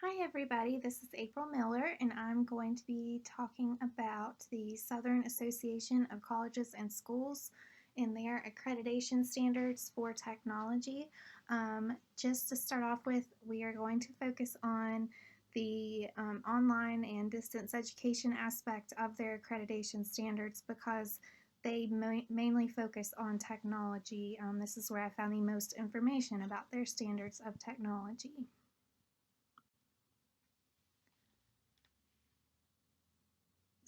Hi everybody, this is April Miller and I'm going to be talking about the Southern Association of Colleges and Schools and their accreditation standards for technology. Just to start off with, we are going to focus on the online and distance education aspect of their accreditation standards because they mainly focus on technology. This is where I found the most information about their standards of technology.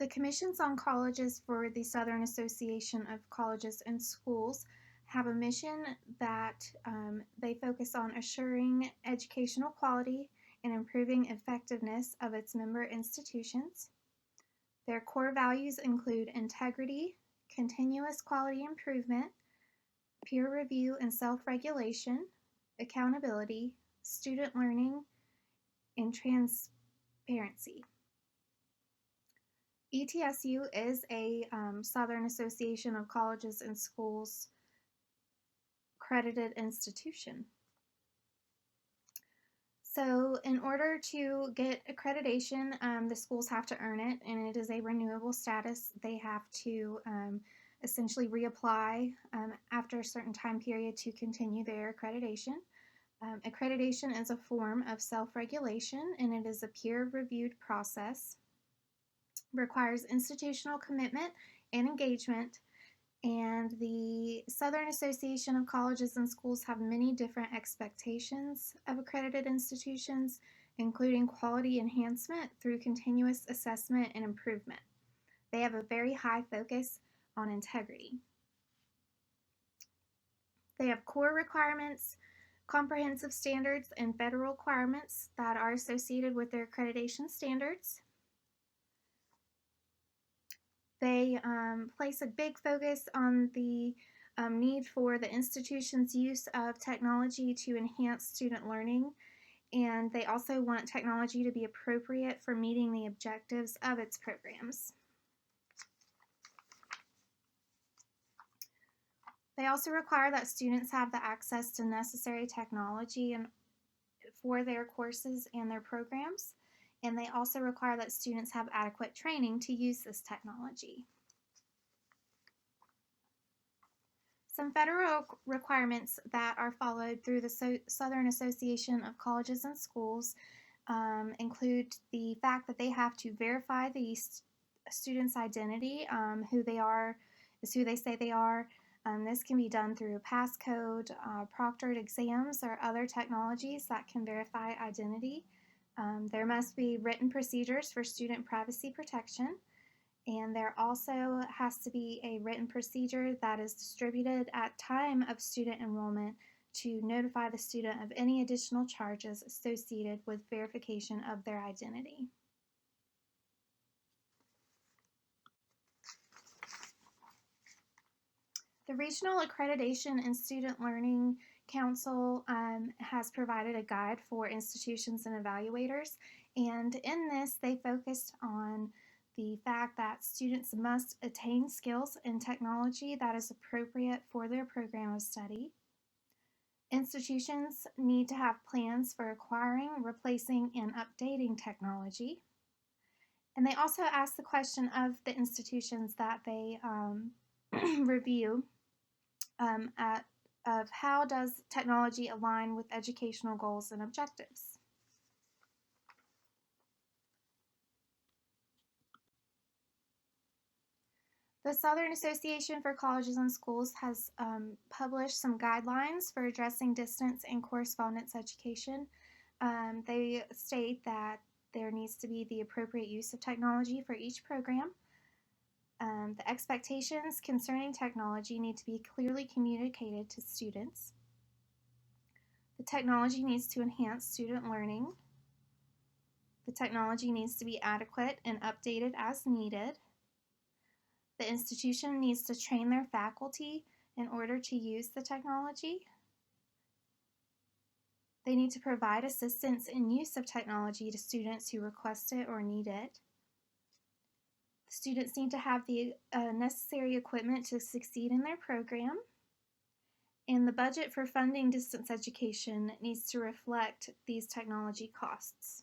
The commissions on colleges for the Southern Association of Colleges and Schools have a mission that they focus on assuring educational quality and improving effectiveness of its member institutions. Their core values include integrity, continuous quality improvement, peer review and self-regulation, accountability, student learning, and transparency. ETSU is a Southern Association of Colleges and Schools accredited institution. So in order to get accreditation, the schools have to earn it, and it is a renewable status. They have to essentially reapply after a certain time period to continue their accreditation. Accreditation is a form of self-regulation, and it is a peer-reviewed process. Requires institutional commitment and engagement, and the Southern Association of Colleges and Schools have many different expectations of accredited institutions, including quality enhancement through continuous assessment and improvement. They have a very high focus on integrity. They have core requirements, comprehensive standards, and federal requirements that are associated with their accreditation standards. They place a big focus on the need for the institution's use of technology to enhance student learning, and they also want technology to be appropriate for meeting the objectives of its programs. They also require that students have the access to necessary technology for their courses and their programs, and they also require that students have adequate training to use this technology. Some federal requirements that are followed through the Southern Association of Colleges and Schools include the fact that they have to verify the student's identity, who they are is who they say they are. This can be done through passcode, proctored exams, or other technologies that can verify identity. There must be written procedures for student privacy protection, and there also has to be a written procedure that is distributed at time of student enrollment to notify the student of any additional charges associated with verification of their identity. The Regional Accreditation and Student Learning Council has provided a guide for institutions and evaluators, and in this they focused on the fact that students must attain skills in technology that is appropriate for their program of study. Institutions need to have plans for acquiring, replacing, and updating technology. And they also ask the question of the institutions that they review of how does technology align with educational goals and objectives. The Southern Association for Colleges and Schools has published some guidelines for addressing distance and correspondence education. They state that there needs to be the appropriate use of technology for each program. The expectations concerning technology need to be clearly communicated to students. The technology needs to enhance student learning. The technology needs to be adequate and updated as needed. The institution needs to train their faculty in order to use the technology. They need to provide assistance in use of technology to students who request it or need it. Students need to have the necessary equipment to succeed in their program. And the budget for funding distance education needs to reflect these technology costs.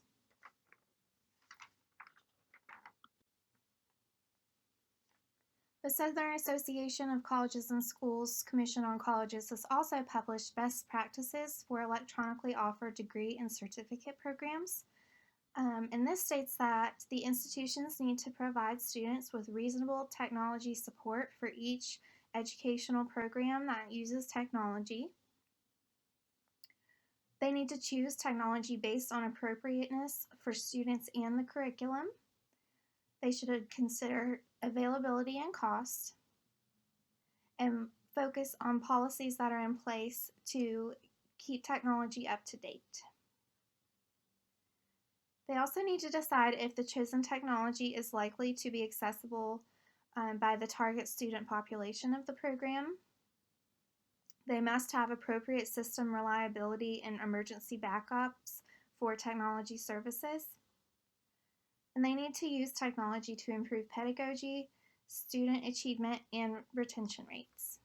The Southern Association of Colleges and Schools Commission on Colleges has also published best practices for electronically offered degree and certificate programs. And this states that the institutions need to provide students with reasonable technology support for each educational program that uses technology. They need to choose technology based on appropriateness for students and the curriculum. They should consider availability and cost and focus on policies that are in place to keep technology up to date. They also need to decide if the chosen technology is likely to be accessible by the target student population of the program. They must have appropriate system reliability and emergency backups for technology services. And they need to use technology to improve pedagogy, student achievement, and retention rates.